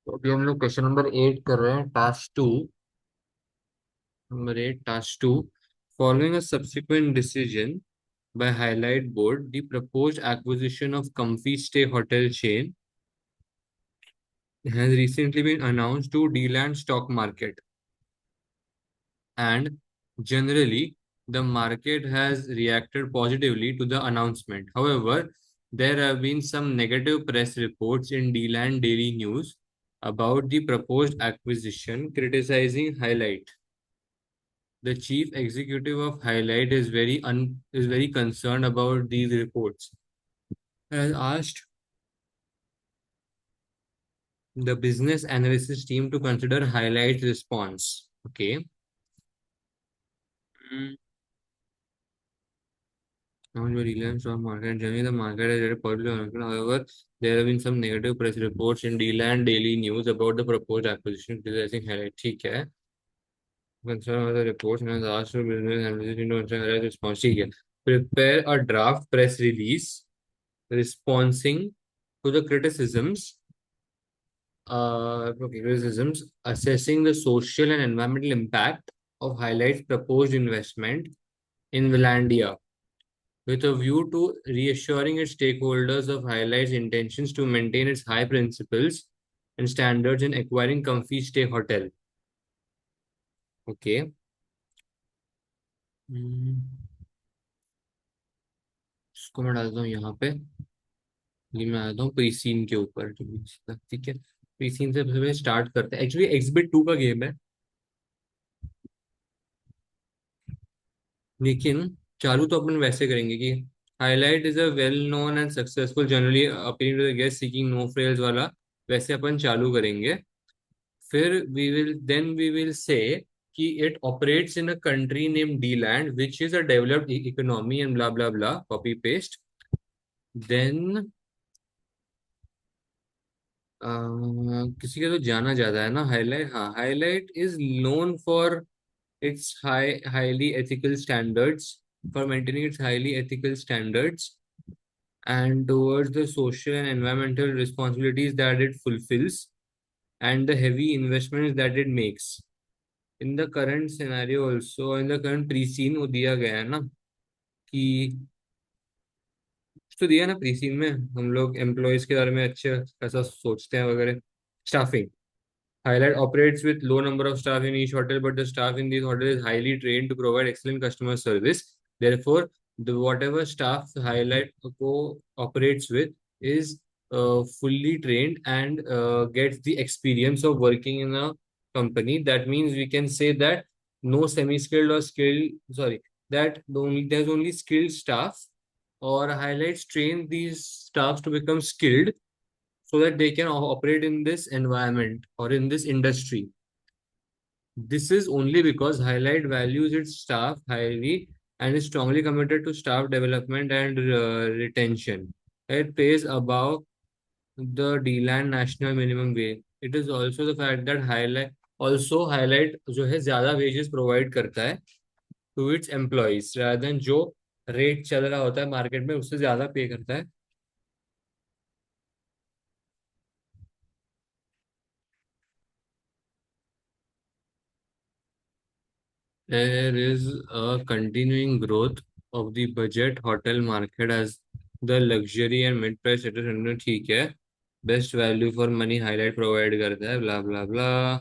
तो अभी हम लोग क्वेश्चन नंबर 8 कर रहे हैं, task 2 following a subsequent decision by Highlight Board, the proposed acquisition of Comfy Stay hotel chain has recently been announced to D-Land stock market, and generally the market has reacted positively to the announcement. However, there have been some negative press reports in D-Land Daily News about the proposed acquisition, criticizing Highlight. The chief executive of HILITE is very concerned about these reports. Has asked the business analysis team to consider HILITE's response. Okay. Mm. Now the Reliance stock market, generally the market is very positive. However, there have been some negative press reports in D-Land Daily News about the proposed acquisition, criticizing HILITE. ठीक है. Concern of the reports and has asked the business analysis team to consider HILITE's response. ठीक है. Prepare a draft press release responding to the criticisms assessing the social and environmental impact of Highlight's proposed investment in Villandia, with a view to reassuring its stakeholders of Highlight's intentions to maintain its high principles and standards in acquiring Comfy Stay Hotel. Okay. इसको मैं डालता हूँ यहाँ पे. ये मैं आता हूँ प्रीसीन के ऊपर. ठीक है. प्रीसीन से सबसे पहले स्टार्ट करते हैं. एक्चुअली एक्सबिट 2 का गेम है, लेकिन चालू तो अपन वैसे करेंगे कि highlight is a well known and successful generally appealing to the guest seeking no frills वाला. वैसे अपन चालू करेंगे. फिर वी विल से कि it operates in a country name D land which is a developed economy and blah blah blah, copy paste. Then किसी का तो जाना जाता है ना हाईलाइट. हाँ, Highlight is known for its highly ethical standards, for maintaining its highly ethical standards and towards the social and environmental responsibilities that it fulfills, and the heavy investments that it makes. In the current scenario also, in the current pre-scene वो दिया गया है ना कि कुछ तो दिया ना प्री-सीन में. हम लोग एम्प्लॉयज के बारे में अच्छे ऐसा सोचते हैं वगैरह. Staffing. Highlight operates with low number of staff in each hotel, but the staff in these hotels is highly trained to provide excellent customer service. Therefore, the whatever staff Highlight operates with is fully trained and gets the experience of working in a company. That means we can say that no semi-skilled or skilled, sorry, that there's only skilled staff, or Highlights train these staffs to become skilled so that they can operate in this environment or in this industry. This is only because Highlight values its staff highly and is strongly committed to staff development and retention. It pays above the D-Land national minimum wage. It is also the fact that Highlight जो है ज्यादा wages provide करता है to its employees rather than जो rate चल रहा होता है मार्केट में उससे ज्यादा पे करता है. There is a continuing growth of the budget hotel market as the luxury and mid-price status. ठीक है. Best value for money highlight provide करता है blah blah blah.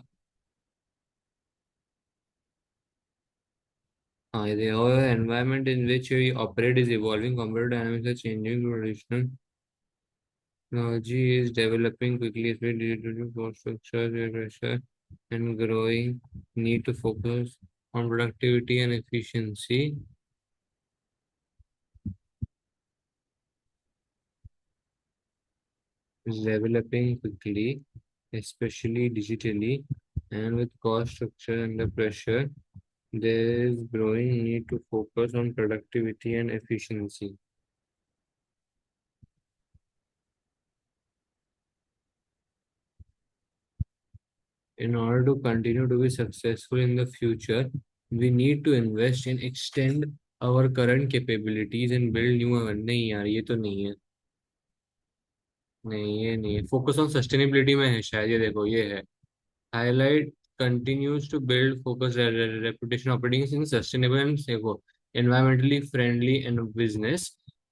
हाँ, the environment in which we operate is evolving. Competitive dynamics are changing. Traditional technology is developing quickly, especially due to cost structure, pressure, and growing need to focus on productivity and efficiency. Is developing quickly, especially digitally, and with cost structure under pressure, there is growing need to focus on productivity and efficiency. In order to continue to be successful in the future, we need to invest in extend our current capabilities and build new. नहीं यार, ये तो नहीं है. नहीं ये नहीं है, फोकस ऑन सस्टेनेबिलिटी में है शायद, ये देखो ये है। Highlight continues to build focus reputation operating in sustainable and environmentally friendly and business.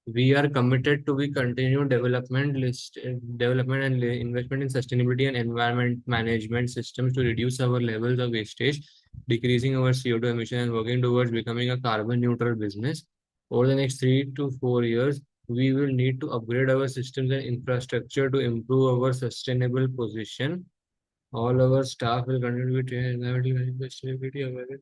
We are committed to be continued development and investment in sustainability and environment management systems to reduce our levels of wastage, decreasing our CO2 emission, and working towards becoming a carbon neutral business. Over the next 3 to 4 years, we will need to upgrade our systems and infrastructure to improve our sustainable position. All our staff will continue to be trained in environmental sustainability aware.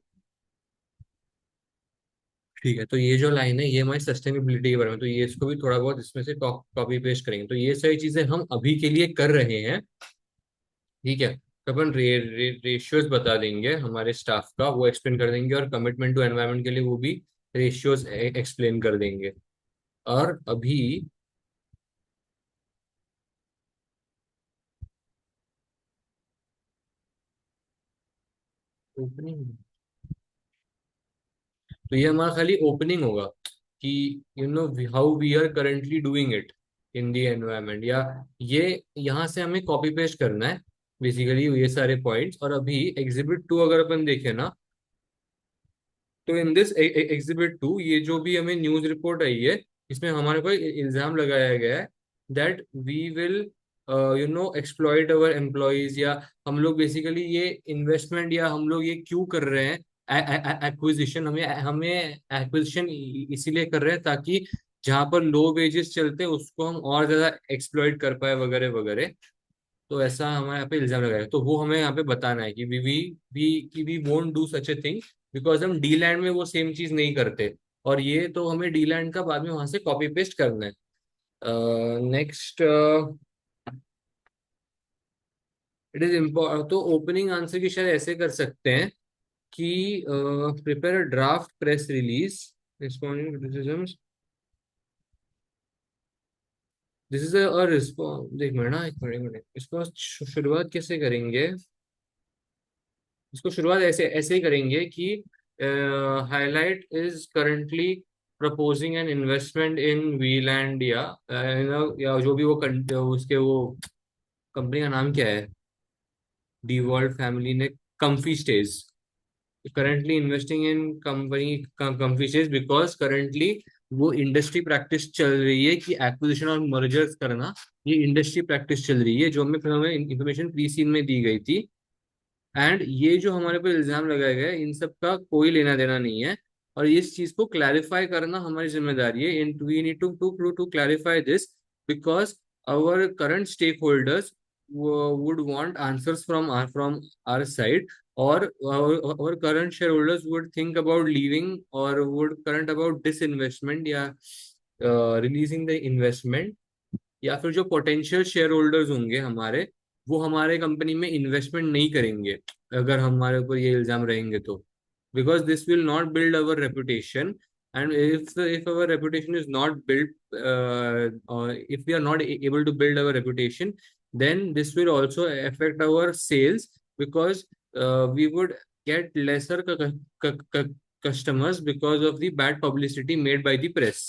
ठीक है, तो ये जो line है ये हमारी sustainability के बारे में, तो ये इसको भी थोड़ा बहुत इसमें से कॉपी पेस्ट करेंगे। तो ये सारी चीजें हम अभी के लिए कर रहे हैं। ठीक है, तो अपन रेशियोज बता देंगे हमारे स्टाफ का, वो एक्सप्लेन कर देंगे, और कमिटमेंट टू एनवायरनमेंट के लिए वो भी रेशियोज एक्सप्लेन कर देंगे। और अभी ओपनिंग, तो ये हमारा खाली ओपनिंग होगा कि you know how we are currently doing it in the environment, या ये यहाँ से हमें कॉपी पेस्ट करना है बेसिकली ये सारे पॉइंट्स। और अभी एग्जिबिट 2 अगर अपन देखें ना, तो इन दिस एग्जिबिट 2 ये जो भी हमें न्यूज रिपोर्ट आई है, इसमें हमारे को इल्जाम लगाया गया है that we will exploit our employees, या हम लोग बेसिकली ये इन्वेस्टमेंट, या हम लोग ये क्यों कर रहे हैं एक्विजिशन, हमें हमें एक्विजिशन इसीलिए कर रहे हैं ताकि जहां पर लो वेजेस चलते हैं उसको हम और ज्यादा एक्सप्लॉइट कर पाए वगैरह वगैरह। तो ऐसा हमारे यहाँ पे इल्जाम लगाया, तो वो हमें यहाँ पे बताना है कि we won't do such a thing, because हम डी लैंड में वो सेम चीज नहीं करते। और ये तो हमें डी लैंड का बाद में वहां से कॉपी पेस्ट करना है। नेक्स्ट, इट इज इम्पोर्टेंट, तो ओपनिंग आंसर की शायद ऐसे कर सकते हैं कि prepare draft press release responding criticisms. This is a response, देख मिनट ना, एक मिनट इसको शुरुआत कैसे करेंगे। इसको शुरुआत ऐसे ऐसे ही करेंगे कि highlight is currently proposing an investment in Wieland, या जो भी वो उसके वो कंपनी का नाम क्या है, डी वर्ल्ड फैमिली ने comfy stage, currently investing in company comfy stage, because currently वो इंडस्ट्री प्रैक्टिस चल रही है कि एक्विजिशन और मर्जर्स करना, ये इंडस्ट्री प्रैक्टिस चल रही है जो हमें फिर हमें इंफॉर्मेशन प्री सीन में दी गई थी। एंड ये जो हमारे पे इल्जाम लगाए गए इन सब का कोई लेना देना नहीं है, और इस चीज को क्लैरिफाई करना हमारी जिम्मेदारी है। In we need to clarify this, because our current stakeholders would want answers from our side, or our current shareholders would think about leaving, or would current about disinvestment, या releasing the investment, या फिर जो potential share holders होंगे हमारे, वो हमारे company में investment नहीं करेंगे अगर हमारे ऊपर ये इल्जाम रहेंगे तो। Because this will not build our reputation, and if our reputation is not built, or if we are not able to build our reputation, then this will also affect our sales, because we would get lesser customers because of the bad publicity made by the press,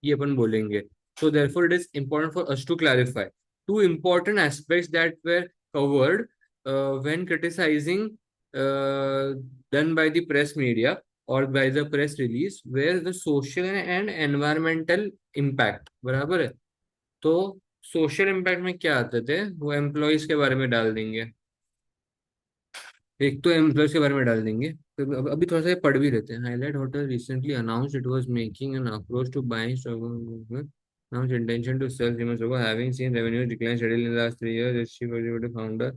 ये अपन बोलेंगे। So therefore, it is important for us to clarify two important aspects that were covered when criticizing uh, done by the press media or by the press release, where the social and environmental impact बराबर है। तो social impact में क्या आते थे, वो employees के बारे में डाल देंगे, एक तो एम्प्लॉयज के बारे में डाल देंगे। तो अभी थोड़ा सा ये पढ़ भी लेते हैं। Highlight hotel recently announced it was making an approach to buying stock, announced intention to sell 3 months ago, having seen revenue decline steadily in the last 3 years. Its chief executive founder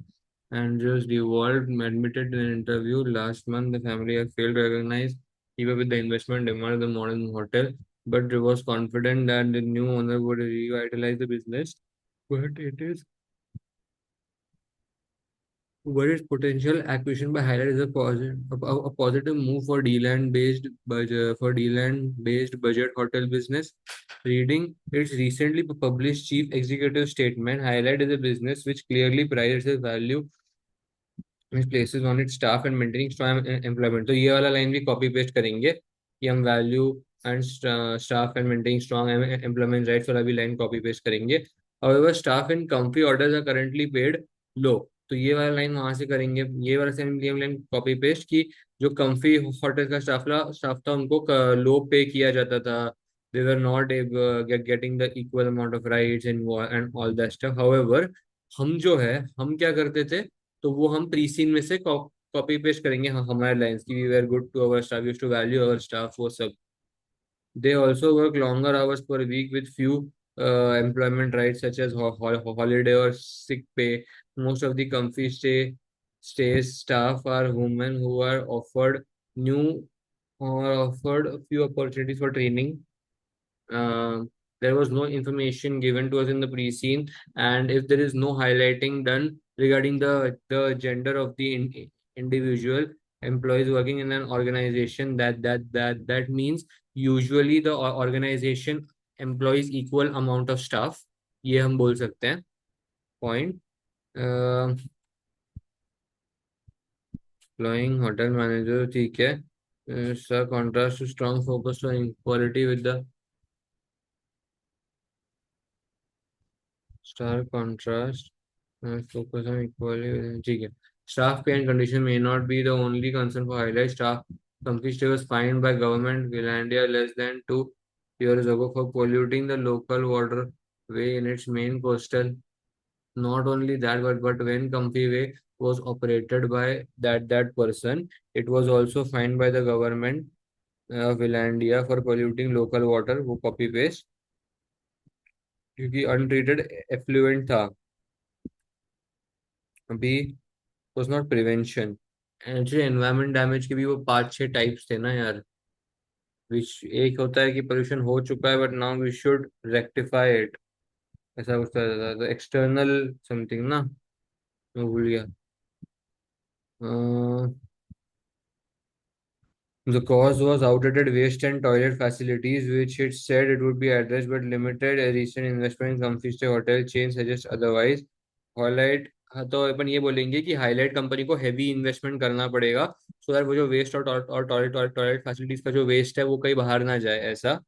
Andrews DeWalt admitted in an interview last month the family had failed to recognize, even with the investment demand of the modern hotel, but was confident that the new owner would revitalize the business. But it is what is potential acquisition by Highlight is a positive move for D-land based budget hotel business. Reading its recently published chief executive statement, Highlight is a business which clearly prides its value, which places on its staff and maintaining strong employment. तो ये वाला line भी copy paste करेंगे कि हम value and staff and maintaining strong employment rights वाला भी line copy paste करेंगे। However, staff in comfy orders are currently paid low. तो ये वाला लाइन वहां से करेंगे, ये वाला सेम लाइन कॉपी पेस्ट की। जो कंफी होटल का स्टाफ था उनको लो पे किया जाता था। They were not getting the equal amount of rights and all that stuff. However, हम जो है हम क्या करते थे, तो वो हम प्री सीन में से कॉपी पेस्ट करेंगे, हमारे लाइंस की, we were good to our staff, used to value our staff, वो सब। They also work longer hours per week with few employment rights such as holiday or sick pay. Most of the comfy stays staff are women who are offered new or offered a few opportunities for training. uh, there was no information given to us in the pre-scene, and if there is no highlighting done regarding the gender of the individual employees working in an organization, that means usually the organization employs equal amount of staff, ये हम बोल सकते हैं point. employing hotel manager, ठीक है। sir contrast to strong focus on equality with the star contrast focus on equality, ठीक है। Staff pay and condition may not be the only concern for highlight. Staff company was fined by government Finlandia less than 2 years ago for polluting the local waterway in its main coastal. Not only that, but when Comfy Way was operated by that person, it was also fined by the government of Finlandia for polluting local water. वो copy paste, क्योंकि untreated effluent था अभी, was not prevention। Actually environment damage के भी वो 5-6 types थे ना यार। विच एक होता है कि पोल्यूशन हो चुका है but now we should rectify it, ऐसा कुछ था। तो एक्सटर्नल समथिंग ना, मैं भूल गया। The cause was outdated waste and toilet facilities, which it said it would be addressed, but limited a recent investment in comfy stay hotel chain suggests otherwise. Highlight, हाँ, तो अपन ये बोलेंगे कि हाईलाइट कंपनी को हैवी इन्वेस्टमेंट करना पड़ेगा, so that वो जो वेस्ट और टॉयलेट फैसिलिटीज का जो वेस्ट है वो कहीं बाहर ना जाए, ऐसा।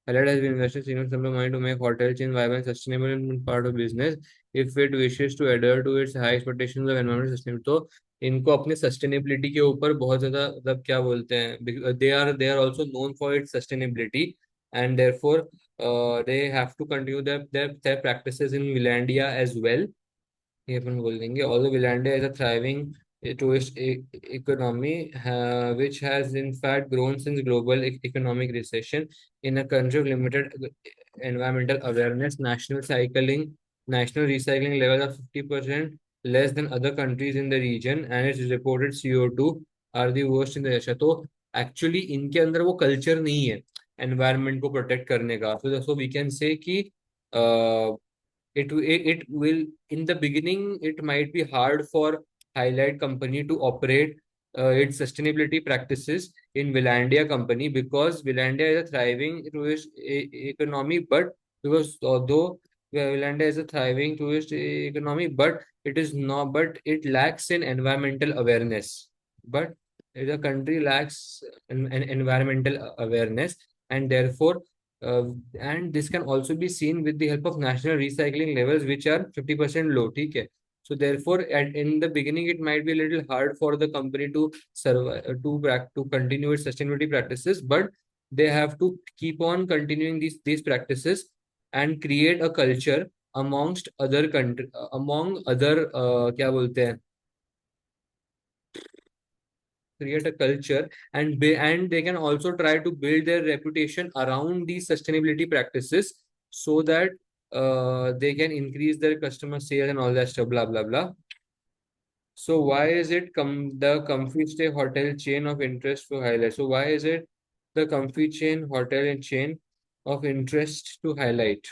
Allied has been invested significant money to make hotel chain viable and sustainable in part of business if it wishes to adhere to its high expectations of environmental sustainability। तो इनको अपने सस्टेनेबिलिटी के ऊपर बहुत ज्यादा, मतलब क्या बोलते हैं, they are also known for its sustainability, and therefore they have to continue their practices in Finlandia as well। ये अपन बोल देंगे, although Finlandia is a thriving tourist economy, which has in fact grown since global economic recession, in a country of limited environmental awareness, national recycling levels are 50% less than other countries in the region, and its reported CO2 are the worst in the Asia। तो actually इनके अंदर वो culture नहीं है environment को protect करने का। So we can say कि it will, in the beginning it might be hard for highlight company to operate its sustainability practices in Villandia company, because Villandia is a thriving tourist economy, but because although Villandia is a thriving tourist economy, but it is not, but it lacks in environmental awareness, but the country lacks an environmental awareness, and therefore uh, and this can also be seen with the help of national recycling levels, which are 50% low, ठीक है। So therefore, in the beginning, it might be a little hard for the company to survive, to continue its sustainability practices, but they have to keep on continuing these practices and create a culture amongst other country, among other क्या बोलते हैं, create a culture, and they can also try to build their reputation around these sustainability practices, so that they can increase their customer sales and all that stuff, blah blah blah। So why is it the comfy stay hotel chain of interest to highlight? So why is it the comfy chain hotel and chain of interest to highlight?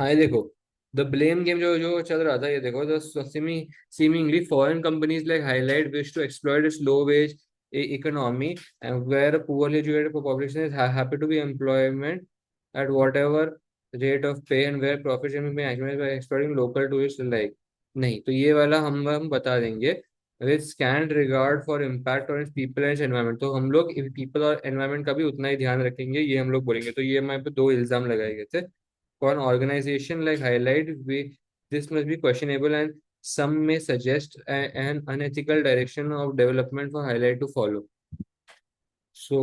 हाँ, ये देखो, the blame game जो जो चल रहा था, ये देखो, the seemingly foreign companies like Highlight wish to exploit its low wage economy, and where a poorly educated population is happy to be employment at whatever rate of pay, and where profits can be maximized by exploiting local tourists alike। नहीं, तो ये वाला हम बता देंगे with scanned regard for impact on people and environment. तो हम लोग पीपल और एनवायरमेंट का भी उतना ही ध्यान रखेंगे, ये हम लोग बोलेंगे। तो ये हमारे पे दो इल्जाम लगाए गए थे। For an organisation like Highlight we this must be questionable and some may suggest an unethical direction of development for highlight to follow. So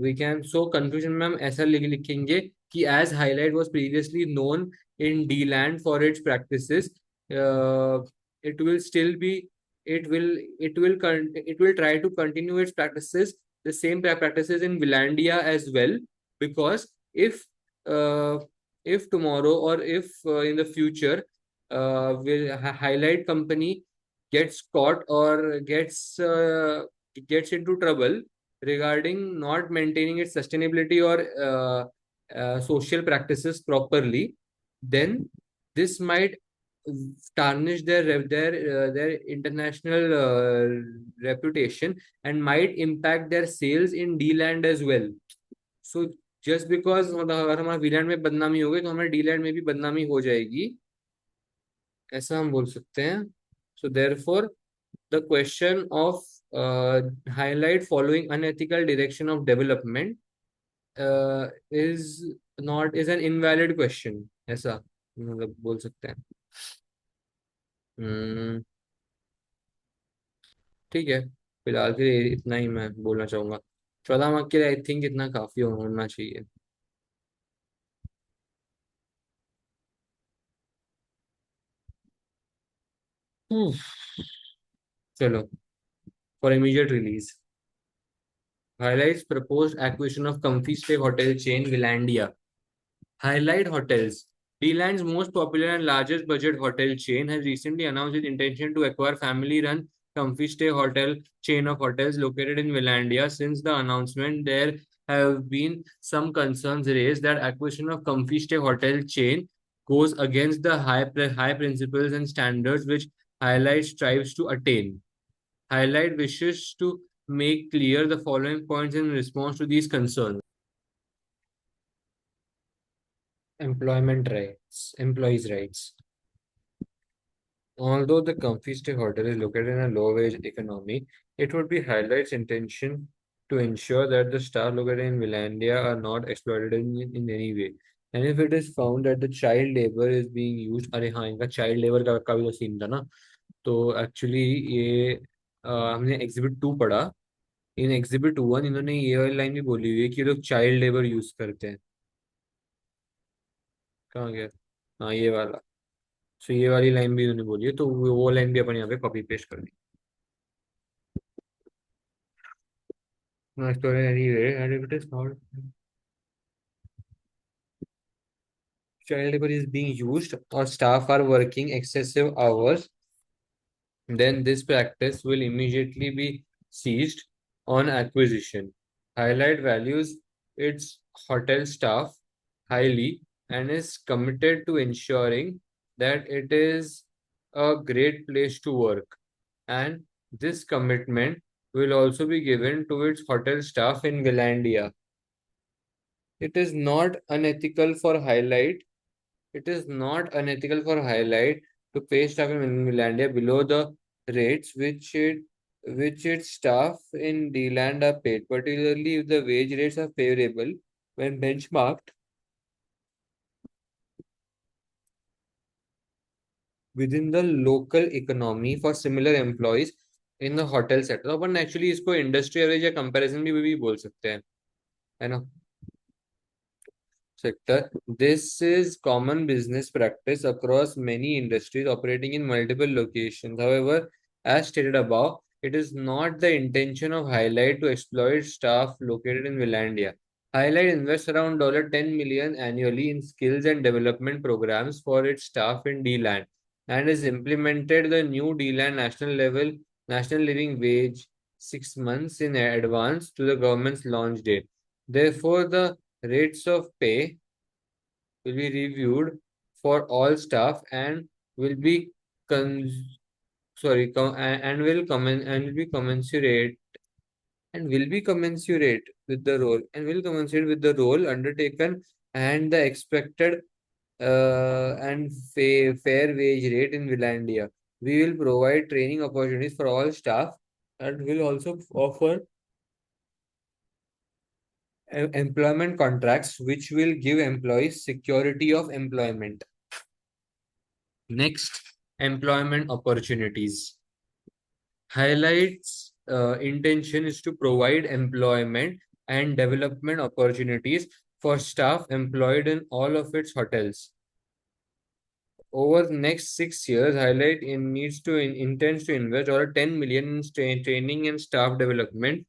we can, so conclusion में हम ऐसा लिखेंगे कि as highlight was previously known in D land for its practices, it will still be, it will try to continue its practices, the same practices in Villandia as well, because uh, if tomorrow or if in the future will highlight company gets caught or gets into trouble regarding not maintaining its sustainability or social practices properly, then this might tarnish their international reputation and might impact their sales in D land as well. So just because अगर हमारा we land में बदनामी हो गई तो हमारे D land में भी बदनामी हो जाएगी, ऐसा हम बोल सकते हैं। So therefore the question of highlight following unethical direction of development is an invalid question, ऐसा मतलब बोल सकते हैं। हम्म, ठीक है, फिलहाल के लिए इतना ही मैं बोलना चाहूंगा। 14 मार्क के लिए आई थिंक इतना काफी होना चाहिए। उफ, चलो, for immediate release, highlights proposed acquisition of comfy stay hotel chain Villandia. Highlight Hotels, D-Land's most popular and largest budget hotel chain, has recently announced its intention to acquire family-run Comfy Stay hotel chain of hotels located in Villandia. Since the announcement, there have been some concerns raised that acquisition of Comfy Stay hotel chain goes against the high principles and standards which Highlight strives to attain. Highlight wishes to make clear the following points in response to these concerns. Employment rights, employees' rights. Although the comfy stay hotel is located in a low-wage economy, it would be Highlight's intention to ensure that the staff located in Villandia are not exploited in any way. And if it is found that the child labor is being used, अरे हाँ, इनका child labor का भी तो scene था ना। तो actually ये हमने एग्जिबिट 2 पढ़ा। इन एग्जिबिट 1 इन्होंने ये वाली लाइन भी बोली हुई है कि ये लोग चाइल्ड लेबर यूज करते हैं। कहाँ गया? हाँ, ये वाला। सो ये वाली लाइन भी इन्होंने बोली है, तो वो लाइन भी अपन यहाँ पे कॉपी पेस्ट कर दी। No story anyway, and if it is found child labor is being used or staff are working excessive hours, then this practice will immediately be seized on acquisition. Highlight values its hotel staff highly and is committed to ensuring that it is a great place to work. And this commitment will also be given to its hotel staff in Villandia. It is not unethical for Highlight. It is not unethical for Highlight to pay staff in Vinlandia below the rates which its staff in D-Land are paid, particularly if the wage rates are favorable when benchmarked within the local economy for similar employees in the hotel sector. तो अपन actually इसको industry average या comparison भी बोल सकते हैं, है ना, sector. This is common business practice across many industries operating in multiple locations. However, as stated above, it is not the intention of Highlight to exploit staff located in Villandia. Highlight invests around $10 million annually in skills and development programs for its staff in D-Land and has implemented the new D-Land national living wage 6 months in advance to the government's launch date. Therefore, the rates of pay will be reviewed for all staff and will be con- sorry com- and will comment and will be commensurate and will be commensurate with the role and will commensurate with the role undertaken and the expected and fair wage rate in Villandia. We will provide training opportunities for all staff and will also offer employment contracts which will give employees security of employment. Next, employment opportunities. HILITE's intention is to provide employment and development opportunities for staff employed in all of its hotels. Over the next 6 years, intends to invest over 10 million in training and staff development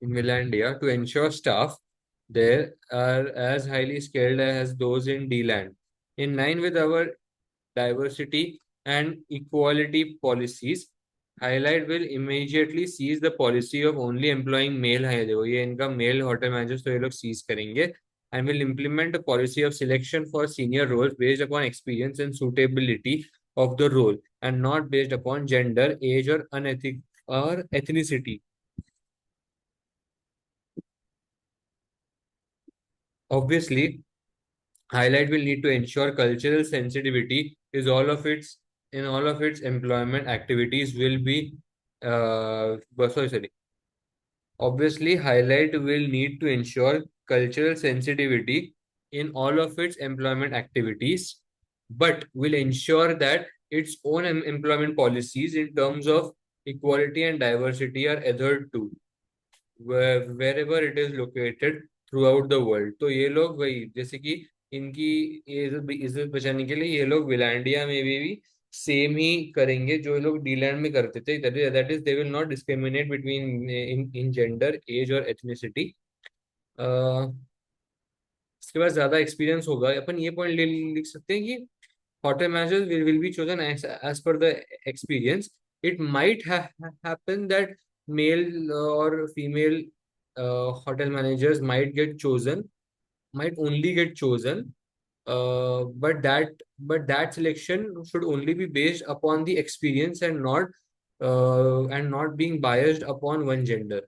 in Finlandia to ensure staff there are as highly skilled as those in D-land. In line with our diversity and equality policies, HILITE will immediately cease the policy of only employing male hire. देखो ये इनका male hotel managers तो ये लोग cease करेंगे and will implement a policy of selection for senior roles based upon experience and suitability of the role and not based upon gender, age or ethnicity. Obviously, HILITE will need to ensure cultural sensitivity is all of its in all of its employment activities will be sorry. Obviously, HILITE will need to ensure cultural sensitivity in all of its employment activities, but will ensure that its own employment policies in terms of equality and diversity are adhered to wherever it is located throughout the world. तो ये लोग वही जैसे कि इनकी इज्जत बचाने के लिए ये लोग विलांडिया में भी सेम ही करेंगे जो ये लोग डीलैंड में करते थे. That is they will not discriminate between in gender age और एथनिसिटी. इसके बाद ज्यादा एक्सपीरियंस होगा अपन ये पॉइंट लिख सकते हैं कि hotel managers will be chosen as per the experience. It might happen that male or female hotel managers might only get chosen, but that selection should only be based upon the experience and not being biased upon one gender.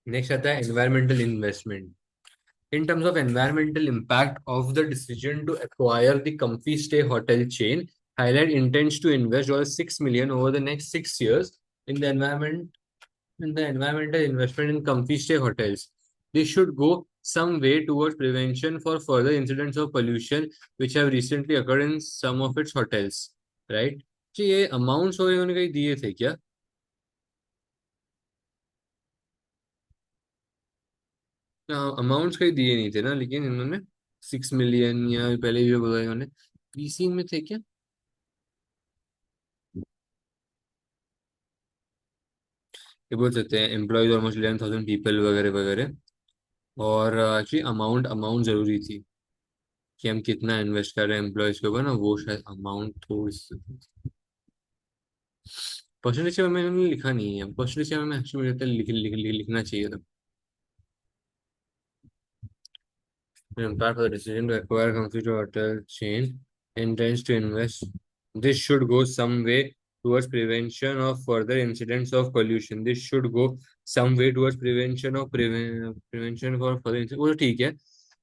Next आता है environmental investment. In terms of environmental impact of the decision to acquire the Comfy Stay hotel chain, HILITE intends to invest $6 million over the next 6 years in the environmental investment in Comfy Stay hotels. This should go some way towards prevention for further incidents of pollution which have recently occurred in some of its hotels. Right? जी ये amounts वगैरह उन्होंने कहीं दिए थे क्या? Amounts कहीं दिए नहीं थे ना, लेकिन इन्होंने 6 मिलियन या पहले भी बोला इन्होंने पीसी में थे क्या? ये बोल सकते हैं एम्प्लॉयज ऑलमोस्ट 11,000 पीपल वगैरह वगैरह. और एक्चुअली अमाउंट अमाउंट जरूरी थी कि हम कितना इन्वेस्ट कर रहे हैं एम्प्लॉयज के ऊपर ना, वो शायद अमाउंट थोड़ी परसेंटेज में मैंने लिखा नहीं है. परसेंटेज में एक्चुअली मुझे लगता है लिखना चाहिए था. The impact of the decision to acquire Comfy hotel chain intends to invest. This should go some way towards prevention of further incidents of pollution. This should go some way towards prevention for further incidents. वो तो ठीक है.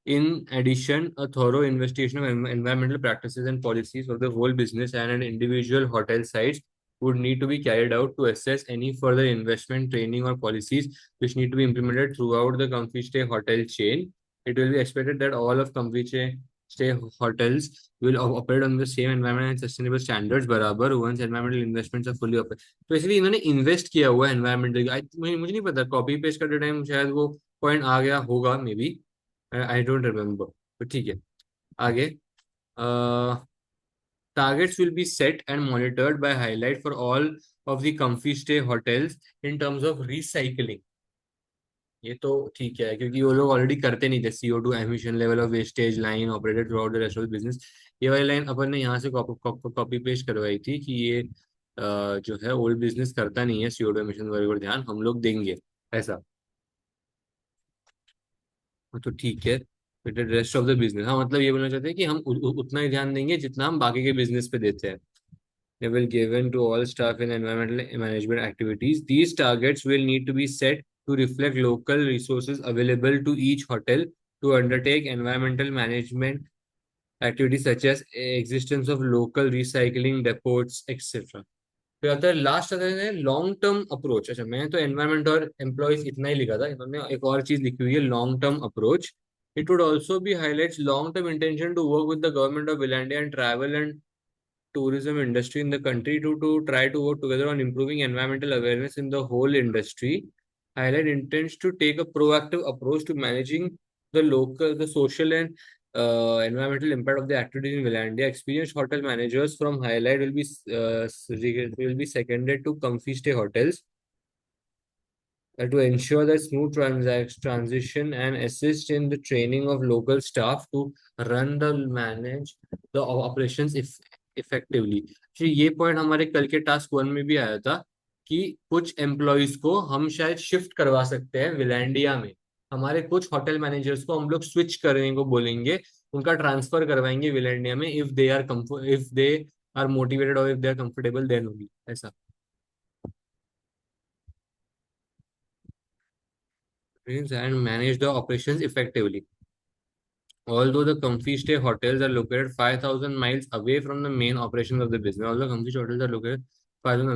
In addition, a thorough investigation of environmental practices and policies for the whole business and individual hotel sites would need to be carried out to assess any further investment, training, or policies which need to be implemented throughout the Comfy Stay hotel chain. It will be expected that all of Comfy Stay hotels will operate on the same environment and sustainable standards बराबर once environmental investments are fully open. तो इसलिए इन्होंने invest किया हुआ है environmental. मुझे नहीं पता, कॉपी पेस्ट करते टाइम शायद वो पॉइंट आ गया होगा may be. I don't remember, तो ठीक है. आगे targets will be set and monitored by HILITE for all of the Comfy Stay hotels in terms of recycling. ये तो ठीक है क्योंकि वो लोग ऑलरेडी करते नहीं थे. CO2 emission level of wastage line operated through out the rest of the business. ये वाली लाइन अपन ने यहाँ से कॉपी पेस्ट करवाई थी कि ये जो है ओल्ड बिजनेस करता नहीं है CO2 एमिशन वगैरह पर ध्यान, हम लोग देंगे ऐसा. तो ठीक है. रेस्ट ऑफ द बिजनेस, हाँ मतलब ये बोलना चाहते हैं कि हम उतना ही ध्यान देंगे जितना हम बाकी के बिजनेस पे देते हैं. They will given to all staff in environmental management activities. These targets will need to be set to reflect local resources available to each hotel to undertake environmental management activities such as existence of local recycling depots, etc. फिर आता है last आता है long term approach. अच्छा, मैं तो environment और employees इतना ही लिखा था, इन्होंने एक और चीज लिखी हुई है, long term approach. It would also be Highlight's long term intention to work with the government of India and travel and tourism industry in the country to try to work together on improving environmental awareness in the whole industry. Highlight intends to take a proactive approach to managing the social and environmental impact of the activities in Villandia. Experienced hotel managers from Highlight will be seconded to Comfy Stay Hotels to ensure the smooth transition and assist in the training of local staff to run the manage the operations effectively. फिर ये point हमारे कल के task one में भी आया था कि कुछ एम्प्लॉयज को हम शायद शिफ्ट करवा सकते हैं विलैंडिया में। हमारे कुछ होटल मैनेजर्स को हम लोग स्विच करने को बोलेंगे, उनका ट्रांसफर करवाएंगे विलैंडिया में, इफ दे आर मोटिवेटेड और if they are comfortable then only, ऐसा। And manage the operations effectively. Although the Comfy Stay hotels are located 5,000 miles away from the main operations of the business, although Comfy Stay hotels are located 5,000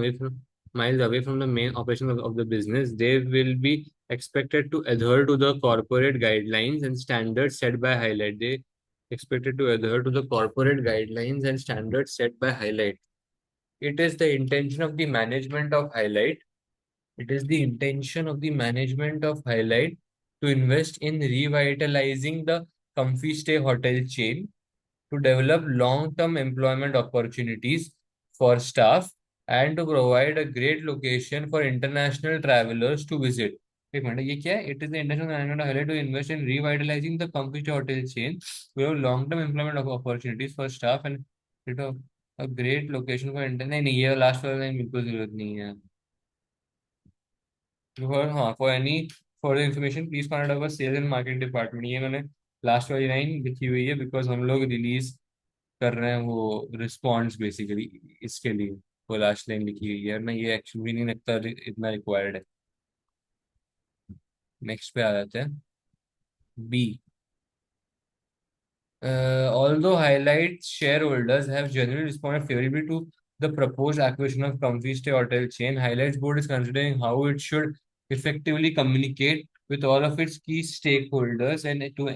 miles away from the main operations of the business, they will be expected to adhere to the corporate guidelines and standards set by Highlight. They expected to adhere to the corporate guidelines and standards set by Highlight. It is the intention of the management of Highlight it is the intention of the management of Highlight to invest in revitalizing the Comfy Stay hotel chain, to develop long-term employment opportunities for staff, and to provide a great location for international travelers to visit. एक minute, ये क्या है? It is the intention of management of Highlight to invest in revitalizing the Comfy Stay hotel chain, to have long-term employment opportunities for staff and it a great location for international। नहीं नहीं, ये last वाला line बिल्कुल जरूरत नहीं है। हाँ, for any further information please contact our sales and marketing department. ये मैंने लास्ट वाली लाइन लिखी हुई है बिकॉज हम लोग रिलीज कर रहे हैं वो रिस्पॉन्स बेसिकली, इसके लिए वो लास्ट लाइन लिखी हुई है ना। ये एक्चुअली भी नहीं लगता इतना रिक्वायर्ड है। नेक्स्ट पे आ जाते हैं, B. Although Highlight's shareholders have generally responded favorably to the proposed acquisition of Comfy Stay hotel chain, Highlight's board is considering how it should effectively communicate with all of its key stakeholders and to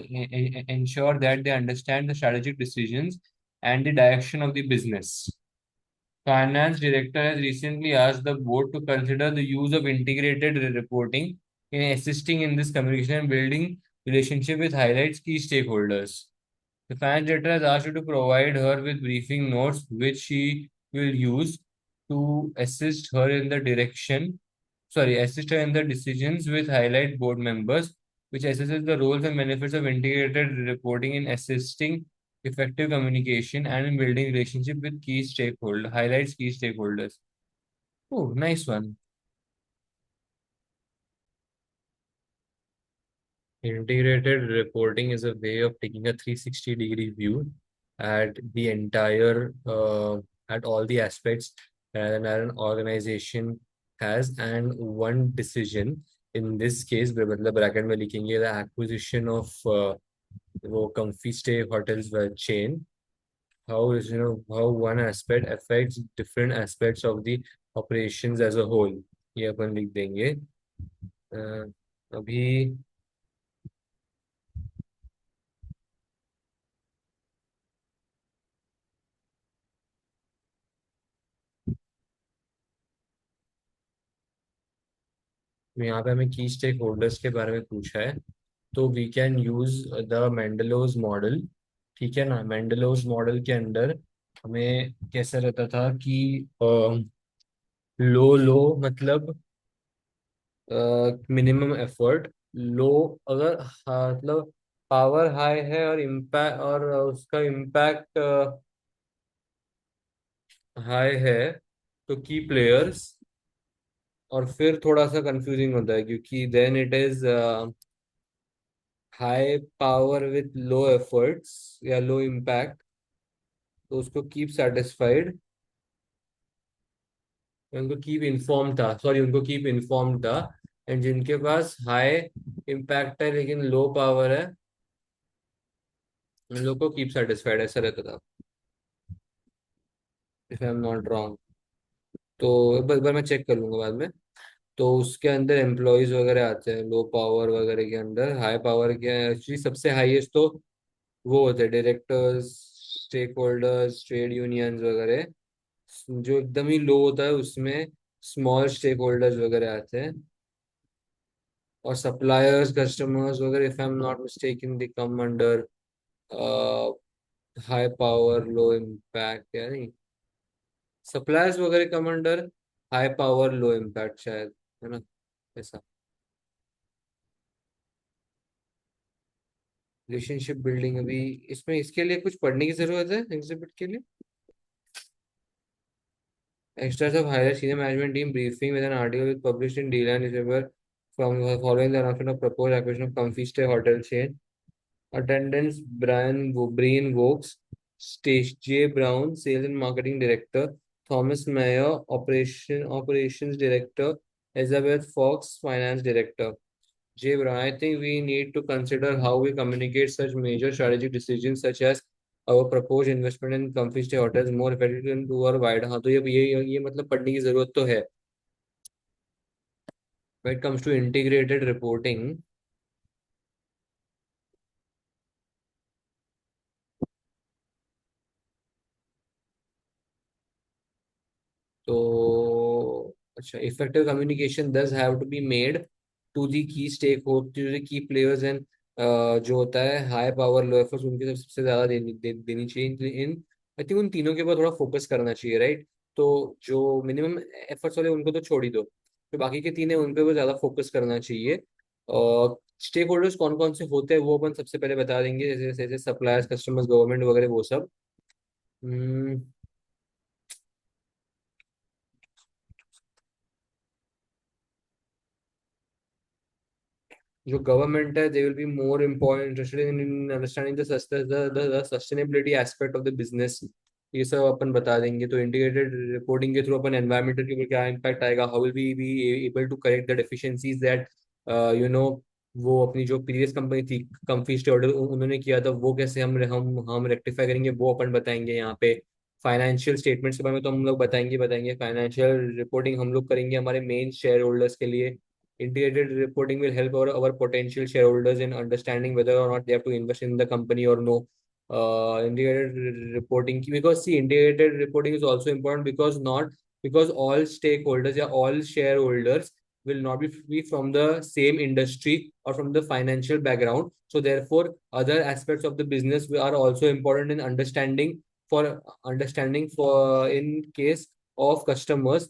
ensure that they understand the strategic decisions and the direction of the business. Finance director has recently asked the board to consider the use of integrated reporting in assisting in this communication and building relationship with Highlight's key stakeholders. The finance director has asked you to provide her with briefing notes, which she will use to assist her in the decisions with Highlight board members, which assesses the roles and benefits of integrated reporting in assisting effective communication and in building relationship with Highlight's key stakeholders. Oh, nice one. Integrated reporting is a way of taking a 360-degree view at the at all the aspects that an organization has, and one decision, in this case, मतलब bracket में लिखेंगे the acquisition of वो Comfy Stay hotels chain, how one aspect affects different aspects of the operations as a whole, ये अपन लिख देंगे। अभी यहाँ पे हमें की स्टेक होल्डर्स के बारे में पूछा है, तो we can use the Mendelow's model. ठीक है ना, मेंडलोज मॉडल के अंदर हमें कैसा रहता था कि लो लो मतलब मिनिमम एफर्ट, लो अगर मतलब पावर हाई है और इम्पैक्ट और उसका इम्पैक्ट हाई है तो की प्लेयर्स, और फिर थोड़ा सा कंफ्यूजिंग होता है क्योंकि then it is high power with low efforts या लो इम्पैक्ट, तो उसको कीप सेटिस्फाइड, उनको कीप इन्फॉर्म था, एंड जिनके पास हाई इम्पैक्ट है लेकिन लो पावर है, उन लोग को कीप सेटिस्फाइड, ऐसा रहता था, if I am not wrong. तो एक बार मैं चेक कर लूंगा बाद में। तो उसके अंदर एम्प्लॉयज वगैरह आते हैं लो पावर वगैरह के अंदर। हाई पावर के एक्चुअली सबसे हाईएस्ट तो वो होते हैं directors, stakeholders, trade unions वगैरह। जो एकदम ही लो होता है उसमें स्मॉल स्टेक होल्डर्स वगैरह आते हैं। और सप्लायर्स, कस्टमर्स वगैरह, if I am not mistaken, they come under high power low impact, या नहीं, सप्लायर्स वगैरह come under high power low impact शायद, है ना, ऐसा। रिलेशनशिप बिल्डिंग अभी इसमें, इसके लिए कुछ पढ़ने की जरूरत है एग्जिबिट के लिए? Extras of higher senior management team briefing with an article was published in Dealer newspaper from following the announcement of proposed acquisition of Comfy Stay hotel chain. Attendance: Brian Vokes, Stage J. Brown, Sales and Marketing Director; Thomas Mayer, Operations Director; Elizabeth Fox, Finance Director. J. Brown, I think we need to consider how we communicate such major strategic decisions such as our proposed investment in Comfy Stay hotels more effectively and to our wide. हाँ, तो ये मतलब पढ़ने की जरूरत तो है। When it comes to integrated reporting, तो अच्छा, effective communication does have to be made to the key stakeholders, to the key players and जो होता है हाई पावर लो एफर्ट्स, उनकी तरफ सबसे ज्यादा देनी चाहिए इन। आई थिंक उन तीनों के ऊपर थोड़ा फोकस करना चाहिए, राइट। तो जो मिनिमम एफर्ट्स वाले उनको तो छोड़ ही दो, तो बाकी के तीन है उन पे वो ज्यादा फोकस करना चाहिए। और स्टेक होल्डर्स कौन कौन से होते हैं वो अपन सबसे पहले बता देंगे, जैसे जैसे सप्लायर्स, कस्टमर्स, गवर्नमेंट वगैरह वो सब। हम्म, जो गवर्नमेंट है they will be more important interested in understanding the sustainability aspect of the business. ये सब अपन बता देंगे। तो इंटीग्रेटेड रिपोर्टिंग के थ्रू अपन एनवायरमेंटल के ऊपर क्या इम्पैक्ट आएगा, how will we be able to correct the deficiencies that you know वो अपनी जो प्रीवियस कंपनी थी कम्फी स्टे उन्होंने किया था, वो कैसे हम रेक्टिफाई करेंगे, वो अपन बताएंगे यहाँ पे। फाइनेंशियल स्टेटमेंट्स के बारे में तो हम लोग बताएंगे। फाइनेंशियल रिपोर्टिंग हम लोग करेंगे हमारे मेन शेयर होल्डर्स के लिए। Integrated reporting will help our potential shareholders in understanding whether or not they have to invest in the company or no. Integrated reporting, because see, integrated reporting is also important because not because all stakeholders or all shareholders will not be from the same industry or from the financial background. So therefore, other aspects of the business are also important in understanding for in case of customers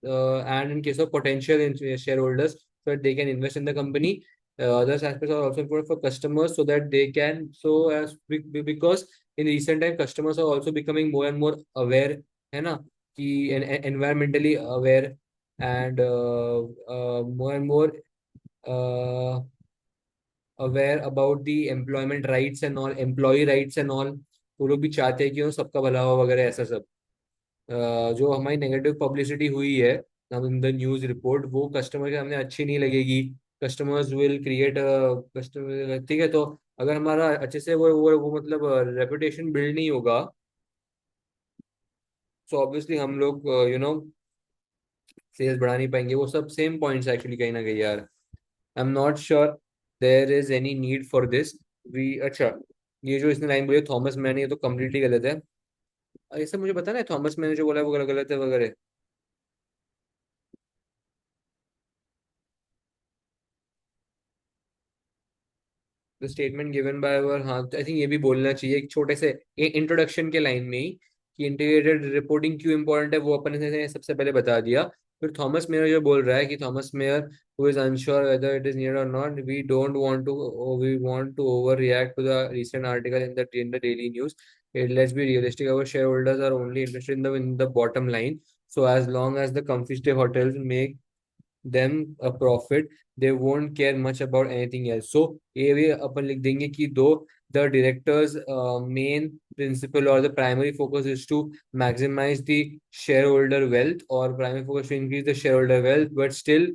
and in case of potential shareholders, so that they can invest in the company. Other aspects are also important for customers so that they can, so as because in recent time customers are also becoming more and more aware, है ना, कि environmentally aware and more and more uh, aware about the employment rights and all, employee rights and all। वो लोग भी चाहते हैं कि वो सबका भला हो वगैरह ऐसा सब। जो हमारी नेगेटिव पब्लिसिटी हुई है इन द न्यूज रिपोर्ट, वो कस्टमर के सामने अच्छी नहीं लगेगी। कस्टमर्स विल क्रिएट कस्टमर, ठीक है। तो अगर हमारा अच्छे से वो मतलब रेपुटेशन बिल्ड नहीं होगा, तो ऑब्वियसली हम लोग सेल्स बढ़ा नहीं पाएंगे। वो सब सेम पॉइंट्स एक्चुअली कहीं ना कहीं यार। I am not sure there is any need for this. We अच्छा, ये जो इसने लाइन बोली थॉमस मैन, ये तो कम्प्लीटली गलत है। ये सब मुझे पता ना, थॉमस मैन ने जो बोला है वो गलत है वगैरह। The statement given by our, हाँ आई थिंक ये भी बोलना चाहिए एक छोटे से इंट्रोडक्शन के लाइन में ही, कि इंटीग्रेटेड रिपोर्टिंग क्यों इंपॉर्टेंट है वो अपन ने सबसे पहले बता दिया। फिर थॉमस मेयर जो बोल रहा है कि Thomas Meyer who is unsure whether it is near or not, we want to overreact to the recent article in the daily news. Let's be realistic, our shareholders are only interested in the bottom line. So as long as the comfy stay hotels make them a profit, they won't care much about anything else। so ये भी अपन लिख देंगे कि दो the directors main principle or the primary focus is to maximize the shareholder wealth or primary focus to increase the shareholder wealth, but still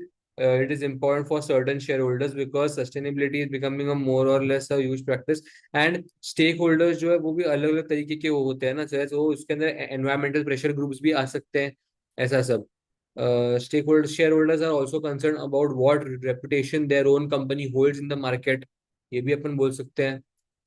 it is important for certain shareholders because sustainability is becoming a more or less a huge practice. And stakeholders जो है वो भी अलग अलग तरीके के वो होते हैं ना, जैसे वो उसके अंदर एनवायरमेंटल प्रेशर ग्रुप्स भी आ सकते हैं, ऐसा सब. Stakeholders, shareholders are also concerned about what reputation their own company holds in the market. ये भी अपन बोल सकते हैं.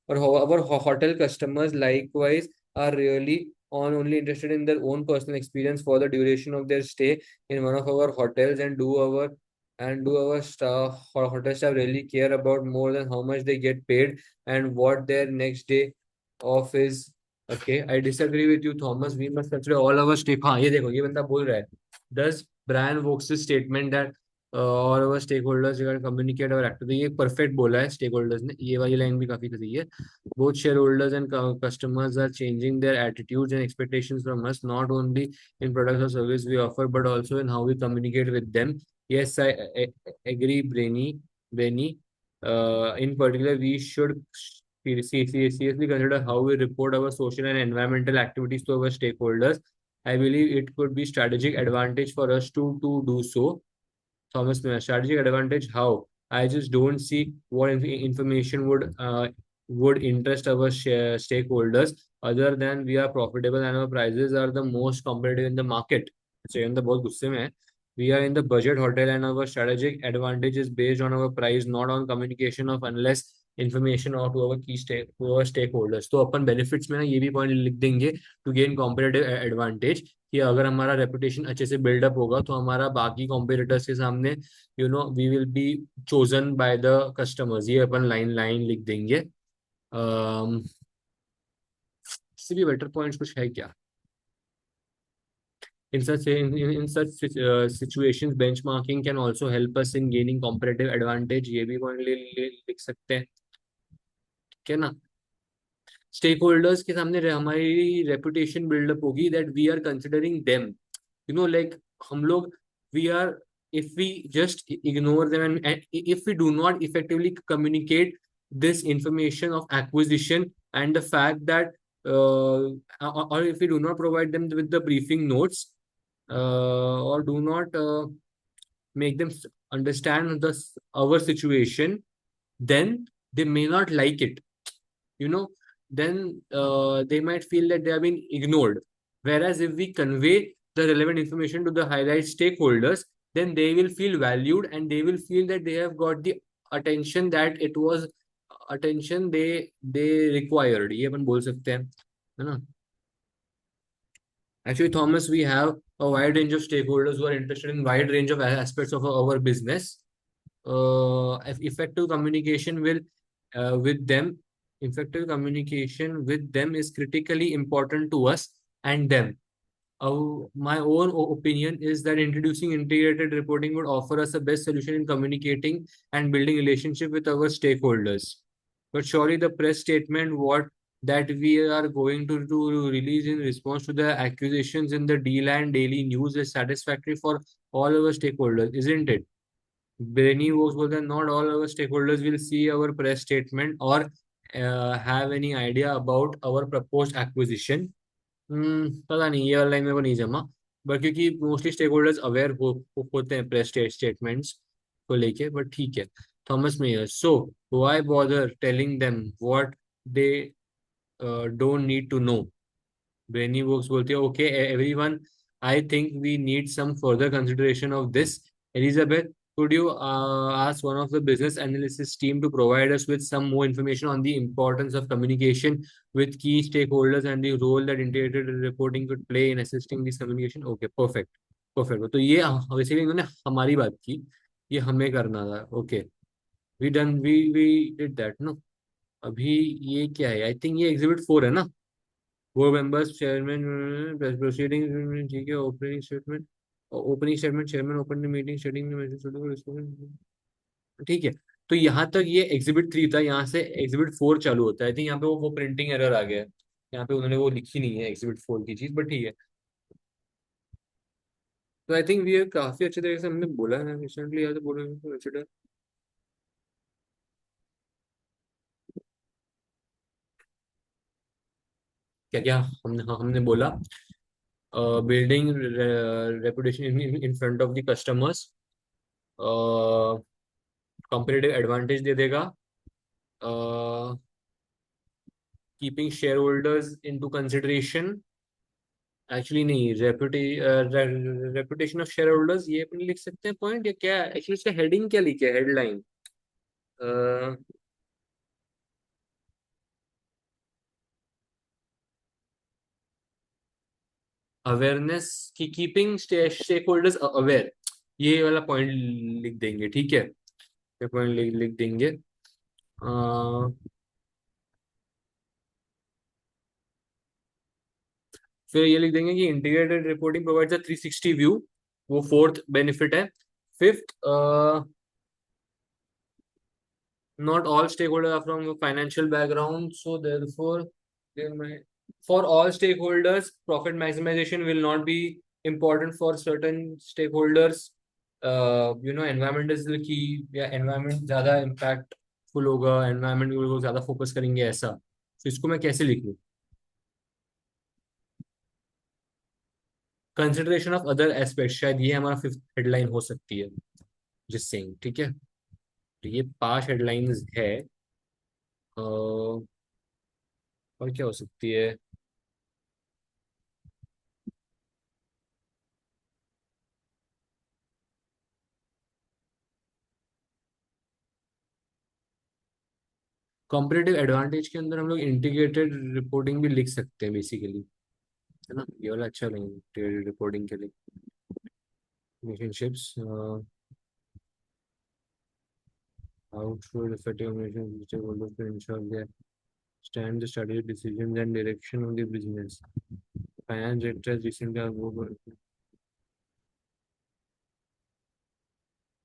Or our hotel customers likewise are really on only interested in their own personal experience for the duration of their stay in one of our hotels, and do our staff or hotel staff really care about more than how much they get paid and what their next day off is. Okay, I disagree with you, Thomas. We must consider all our stake. हाँ, ये देखो, ये बंदा बोल रहा है. Does Brian Vogt's statement that all our stakeholders will communicate our activity, ये perfect बोला है stakeholders ने, ये वाली लाइन भी काफी सही है. Both shareholders and customers are changing their attitudes and expectations from us, not only in products or service we offer, but also in how we communicate with them. Yes, I agree, Brainy. In particular, we should seriously consider how we report our social and environmental activities to our stakeholders. I believe it could be strategic advantage for us to do so. Thomas Miller, strategic advantage, how? I just don't see what information would interest our stakeholders other than we are profitable and our prices are the most competitive in the market. So, ये बहुत गुस्से में है. We are in the budget hotel and our strategic advantage is based on our price, not on communication of unless information or to our to our stakeholders. तो अपन benefits में ना ये भी point लिख देंगे to gain competitive advantage, कि अगर हमारा रेपुटेशन अच्छे से बिल्डअप होगा तो हमारा बाकी कॉम्पिटिटर्स के सामने we will be chosen by the customers. ये अपन लाइन लाइन लिख देंगे. इससे भी बेटर पॉइंट्स कुछ है क्या? In such situations, benchmarking can also help us in gaining competitive advantage. ये भी पॉइंट लिख सकते हैं, ठीक है ना. स्टेक होल्डर्स के सामने हमारी रेपुटेशन बिल्डअप होगी that we are considering them, like हम लोग, we are, if we just ignore them and if we do not effectively communicate this information of acquisition and the fact that or if we do not provide them with the briefing notes, or do not make them understand our situation, then they may not like it, you know then they might feel that they have been ignored. Whereas if we convey the relevant information to the highlight stakeholders, then they will feel valued and they will feel that they have got the attention that it was attention they required. ये अपन बोल सकते हैं, है ना. Actually, Thomas, we have a wide range of stakeholders who are interested in wide range of aspects of our business. Effective communication will with them Effective communication with them is critically important to us and them. My own opinion is that introducing integrated reporting would offer us the best solution in communicating and building relationship with our stakeholders. But surely the press statement what that we are going to release in response to the accusations in the deal and daily news is satisfactory for all our stakeholders, isn't it? Benny was that not all our stakeholders will see our press statement or have any idea about our proposed acquisition. पता नहीं, ये वाला line मेरे को नहीं जमा. But क्योंकि mostly stake holders aware होते हैं प्रेस स्टेटमेंट्स को लेके, बट ठीक है. Thomas Mayer, so why bother telling them what they don't need to know. Brainy books बोलती है, okay everyone, I think we need some further consideration of this. Elizabeth, could you ask one of the business analysis team to provide us with some more information on the importance of communication with key stakeholders and the role that integrated reporting could play in assisting this communication? Okay, perfect, perfect. तो ये वैसे भी इन्होंने हमारी बात की, ये हमें करना था. Okay, we did that no. अभी ये क्या है? आई थिंक ये एग्जिबिट 4 है ना. बोर्ड मेंबर्स, चेयरमैन, प्रोसीडिंग, ठीक है. Opening statement chairman open the meeting स्टेटिंग, ठीक है. तो यहाँ तक ये एग्जिबिट 3 था, यहाँ से एग्जिबिट 4 चालू होता है. आई थिंक यहाँ पे वो प्रिंटिंग एरर आ गया है. यहाँ पे उन्होंने वो लिखी नहीं है एग्जिबिट 4 की चीज, बट ठीक है. तो आई थिंक ये काफी अच्छे तरीके से हमने बोला है रिसेंटली, यार बोल रहे हैं. क्या क्या हमने बोला? Building reputation in front of the customers, comparative advantage दे देगा, keeping shareholders into consideration, actually नहीं, रेपुटेशन ऑफ शेयर होल्डर्स, ये अपन लिख सकते हैं पॉइंट, या क्या एक्चुअली इसका हेडिंग क्या लिखे, हेडलाइन, अवेयरनेस की, कीपिंग स्टेक होल्डर्स अवेयर, ये वाला पॉइंट लिख देंगे, ठीक है, ये पॉइंट लिख लिख देंगे। फिर ये लिख देंगे कि integrated reporting provides a 360 view, वो फोर्थ बेनिफिट है। Fifth, not all stakeholders are from a financial background, so therefore for all stakeholders profit maximization will not be important for certain stakeholders, environmental की या environment ज्यादा impactful होगा, environment को ज्यादा focus करेंगे ऐसा, तो इसको मैं कैसे लिखूं? कंसिडरेशन ऑफ अदर एस्पेक्ट, शायद ये हमारा फिफ्थ हेडलाइन हो सकती है, जिससे, ठीक है, तो ये पांच हेडलाइंस है। और क्या हो सकती है? कॉम्पिटेटिव एडवांटेज के अंदर हम लोग इंटीग्रेटेड रिपोर्टिंग भी लिख सकते हैं बेसिकली, है ना, ये वाला अच्छा लगेगा इंटीग्रेटेड रिपोर्टिंग के लिए। Relationships, how to effective relationship to ensure their stand the strategic decisions and direction of the business. Finance directors recently वो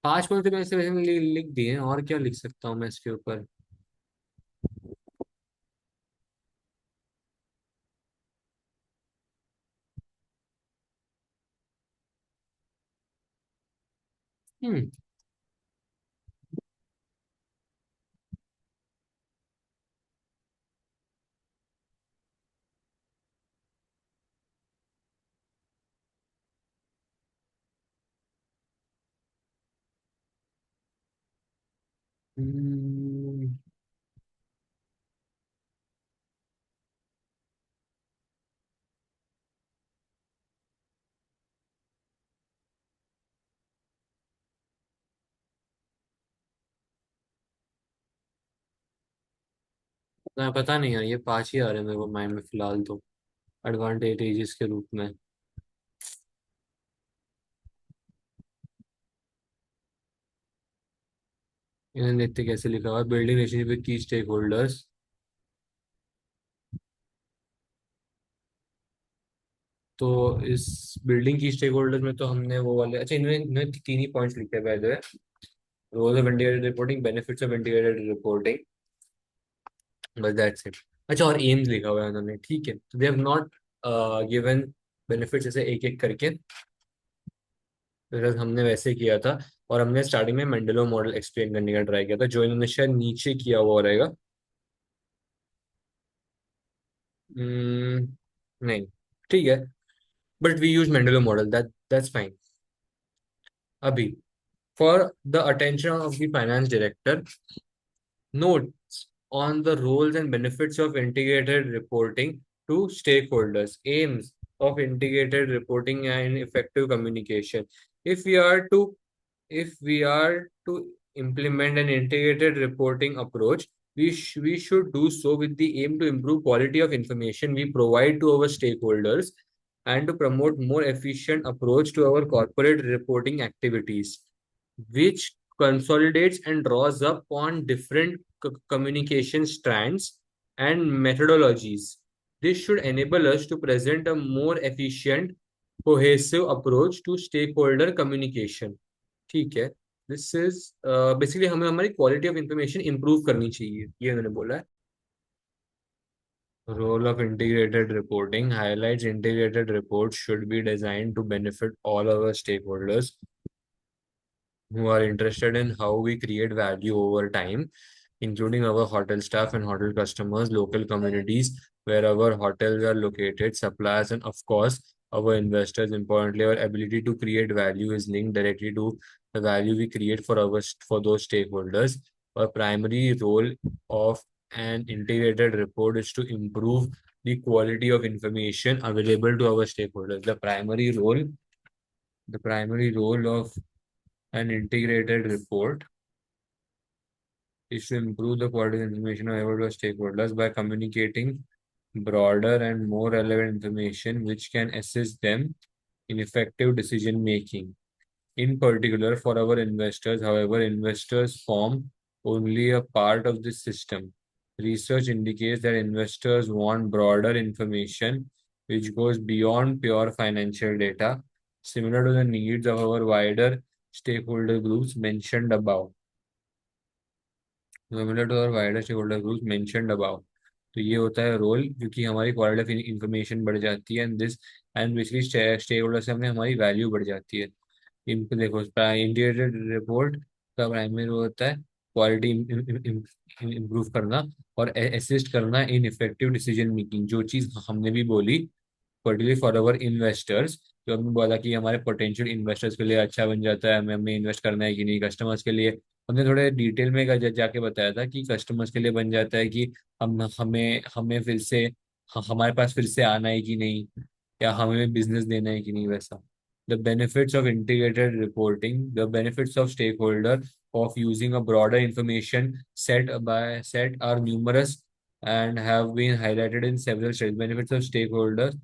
पांच पॉइंट तो मैं ऐसे वैसे लिख दिए हैं, और क्या लिख सकता हूँ मैं इसके ऊपर? हम्म हम्म, पता नहीं यार, ये पांच ही आ रहे हैं मेरे को माइंड में फिलहाल तो, एडवांटेजेस के रूप में। इन्हें देखते कैसे लिखा हुआ है, बिल्डिंग रिलेशनशिप विद की स्टेक होल्डर्स, तो इस बिल्डिंग की स्टेक होल्डर में तो हमने वो वाले, अच्छा इन्होंने इन्होंने तीन ही पॉइंट्स लिखे हैं by the way, roles of integrated reporting, benefits of integrated reporting, बस दैट्स इट। अच्छा, और एम्स लिखा हुआ है उन्होंने, ठीक है, तो they have not given benefits ऐसे एक एक करके, बिकॉज हमने वैसे किया था, और हमने स्टार्टिंग में मेंडलो मॉडल एक्सप्लेन करने का ट्राई किया था, जो इन्होंने शायद नीचे किया हुआ रहेगा। नहीं, ठीक है, but we use Mendelow model, that's fine. अभी, for the attention of the finance director, notes on the roles and benefits of integrated reporting to stakeholders, aims of integrated reporting and effective communication. If we are to if we are to implement an integrated reporting approach, we should do so with the aim to improve quality of information we provide to our stakeholders and to promote more efficient approach to our corporate reporting activities, which consolidates and draws up on different communication strands and methodologies. This should enable us to present a more efficient, cohesive approach to stakeholder communication. ठीक है, this is basically हमें हमारी quality of information improve करनी चाहिए, ये मैंने बोला है। Role of integrated reporting highlights integrated reports should be designed to benefit all our stakeholders who are interested in how we create value over time, including our hotel staff and hotel customers, local communities where our hotels are located, suppliers, and of course, our investors. Importantly, our ability to create value is linked directly to the value we create for those stakeholders. Our primary role of an integrated report is to improve the quality of information available to our stakeholders. The primary role of an integrated report is to improve the quality of information available to stakeholders by communicating broader and more relevant information which can assist them in effective decision making. In particular, for our investors, however, investors form only a part of this system. Research indicates that investors want broader information which goes beyond pure financial data, similar to the needs of our wider stakeholder groups mentioned above. Similar to our wider stakeholder groups mentioned above. तो ये होता है role, क्योंकि हमारी quality of information बढ़ जाती है and basically stake holder से हमने हमारी वैल्यू बढ़ जाती है। इनको देखो, इंटीग्रेटेड रिपोर्ट का प्राइमरी रोल होता है क्वालिटी इम्प्रूव करना और असिस्ट करना इन इफेक्टिव डिसीजन मेकिंग। जो चीज़ हमने भी बोली, पर्टिकुलरली फॉर अवर इन्वेस्टर्स, जो हमने बोला कि हमारे पोटेंशियल इन्वेस्टर्स के लिए अच्छा बन जाता है, हमें हमें इन्वेस्ट करना है कि नहीं। कस्टमर्स के लिए हमने थोड़े डिटेल में जाके बताया था कि कस्टमर्स के लिए बन जाता है कि हम हमें हमें फिर से हमारे पास फिर से आना है कि नहीं, या हमें बिजनेस देना है कि नहीं, वैसा। The benefits of integrated reporting, the benefits of stakeholder of using a broader information set are numerous and have been highlighted in several studies. Benefits of stakeholders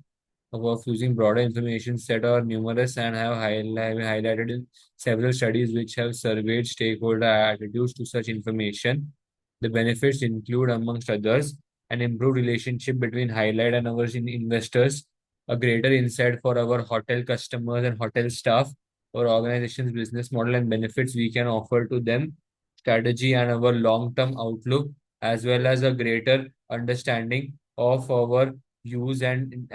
of using broader information set are numerous and have highlighted in several studies which have surveyed stakeholder attitudes to such information. The benefits include, amongst others, an improved relationship between Highlight and our investors, a greater insight for our hotel customers and hotel staff, our organization's business model and benefits we can offer to them, strategy and our long-term outlook, as well as a greater understanding of our use and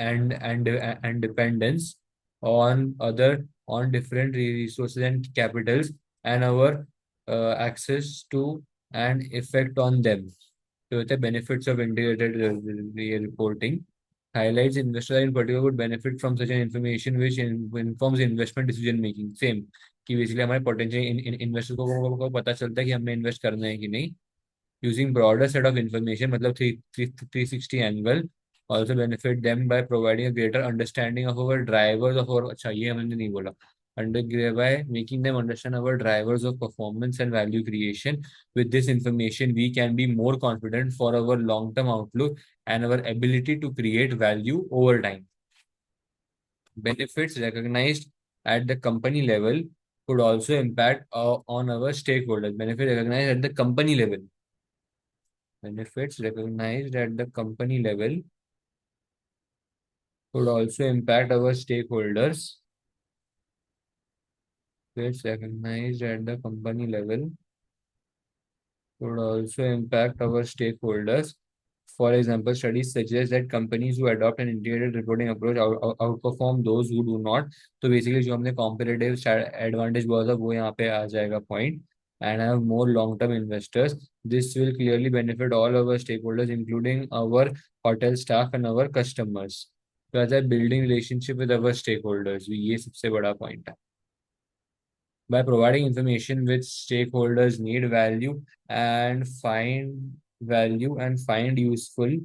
dependence on different resources and capitals, and our access to and effect on them. So the benefits of integrated reporting highlights investors in particular would benefit from such an information which informs investment decision making. Same कि basically हमारे potential investor को पता चलता है कि हमें invest करना है कि नहीं। Using broader set of information, मतलब 360 angle, also benefit them by providing a greater understanding of our drivers of our, अच्छा ये हमने नहीं बोला, under by making them understand our drivers of performance and value creation. With this information, we can be more confident for our long-term outlook and our ability to create value over time. Benefits recognized at the company level could also impact on our stakeholders. Benefits recognized at the company level. Benefits recognized at the company level could also impact our stakeholders. Benefits recognized at the company level could also impact our stakeholders. For example, studies suggest that companies who adopt an integrated reporting approach outperform those who do not. तो basically जो हमने competitive advantage बोला था वो यहाँ पे आ जाएगा point, and have more long-term investors. This will clearly benefit all our stakeholders, including our hotel staff and our customers. तो ऐसा है building relationship with our stakeholders, ये सबसे बड़ा point है। By providing information which stakeholders need value and find useful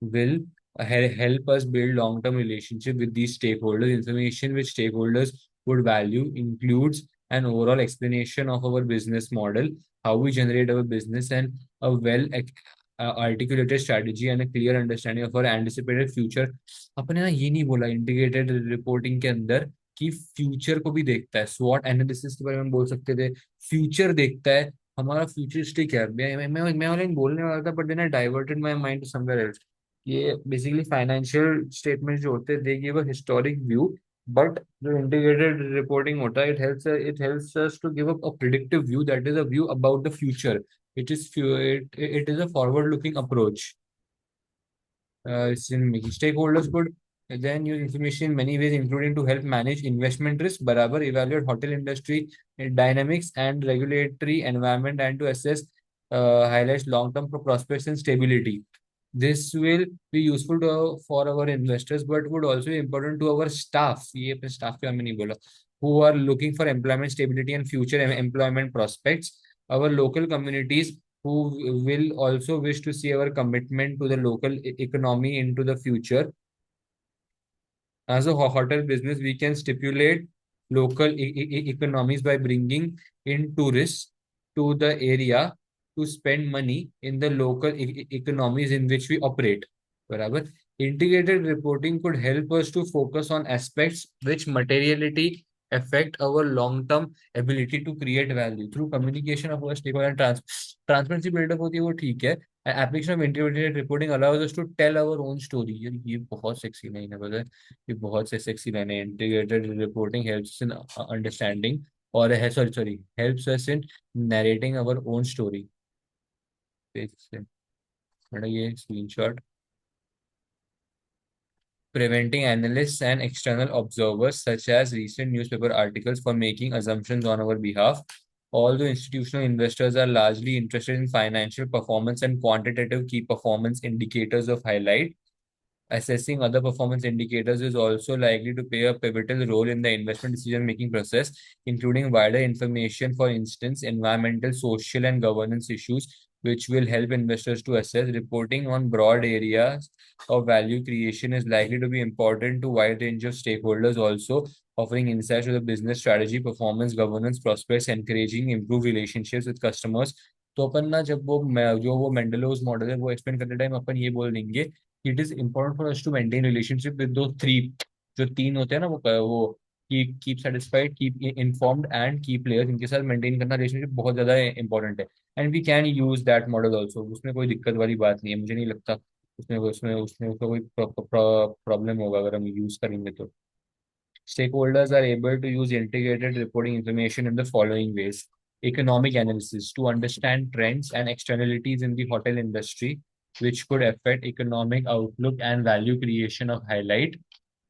will help us build long-term relationship with these stakeholders. Information which stakeholders would value includes an overall explanation of our business model, how we generate our business, and a articulated strategy and a clear understanding of our anticipated future. अपने ना ये नहीं बोला integrated reporting के अंदर कि future को भी देखता है। स्वॉट एनालिसिस के बारे में बोल सकते थे, फ्यूचर देखता है, हमारा फ्यूचरिस्टिक है। मैं वाले बोलने वाला था, but then I diverted my mind to somewhere else. ये बेसिकली फाइनेंशियल स्टेटमेंट जो होते हैं they give a historic view, but जो इंटीग्रेटेड रिपोर्टिंग होता है it helps us to give a predictive view, that is a view about the future. It is a forward looking approach. Stakeholders could then use information in many ways, including to help manage investment risk, barabar evaluate hotel industry dynamics and regulatory environment, and to assess highlights long-term prospects and stability. This will be useful to for our investors, but would also be important to our staff. ये अपने staff के बारे में नहीं बोला. Who are looking for employment stability and future employment prospects. Our local communities who will also wish to see our commitment to the local economy into the future. As a hotel business, we can stipulate local economies by bringing in tourists to the area to spend money in the local economies in which we operate. बराबर. Integrated reporting could help us to focus on aspects which materiality affect our long-term ability to create value through communication of our stakeholder and transparency build-up होती है वो ठीक है. Application of integrated reporting allows us to tell our own story. ये बहुत sexy line है पता है. ये बहुत से सेक्सी लाइन है. Integrated reporting helps in understanding और है sorry helps us in narrating our own story. मतलब ये screenshot. Preventing analysts and external observers such as recent newspaper articles from making assumptions on our behalf. Although institutional investors are largely interested in financial performance and quantitative key performance indicators of highlight, assessing other performance indicators is also likely to play a pivotal role in the investment decision-making process, including wider information, for instance, environmental, social, and governance issues, which will help investors to assess. Reporting on broad areas of value creation is likely to be important to a wide range of stakeholders, also offering insights to the business strategy, performance, governance, prospects, encouraging improved relationships with customers. तो अपन ना जब वो जो वो मेंडलोस model है वो explain करते time अपन ये बोल देंगे, it is important for us to maintain relationship with two three, जो तीन होते हैं ना वो keep satisfied, keep informed and key players, इनके साथ मेंटेन करना रिलेशनशिप बहुत ज्यादा इंपॉर्टेंट है. And we can use that model also. उसमें कोई दिक्कत वाली बात नहीं है, मुझे नहीं लगता उसमें उसमें उसमें उसका कोई प्रॉब्लम होगा अगर हम यूज करेंगे तो. Stakeholders are able to use integrated reporting information in the following ways. Economic analysis to understand trends and externalities in the hotel industry, which could affect economic outlook and value creation of highlight.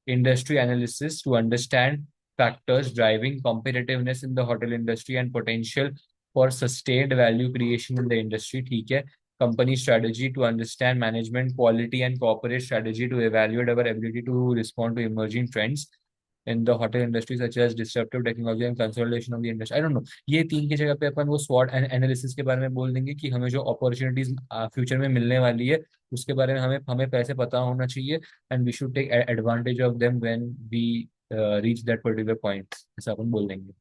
Industry analysis to understand factors driving competitiveness in the hotel industry and potential for sustained value creation in the industry. ठीक है. Company strategy to understand management quality and corporate strategy to evaluate our ability to respond to emerging trends in the hotel industry such as disruptive technology and consolidation of the industry. I don't know. ये तीन की जगह पे अपन वो SWOT analysis के बारे में बोल देंगे कि हमें जो अपॉर्चुनिटीज फ्यूचर में मिलने वाली है उसके बारे में हमें हमें पहले पता होना चाहिए, and we should take advantage of them when we reach that particular point, ऐसा अपन बोल देंगे.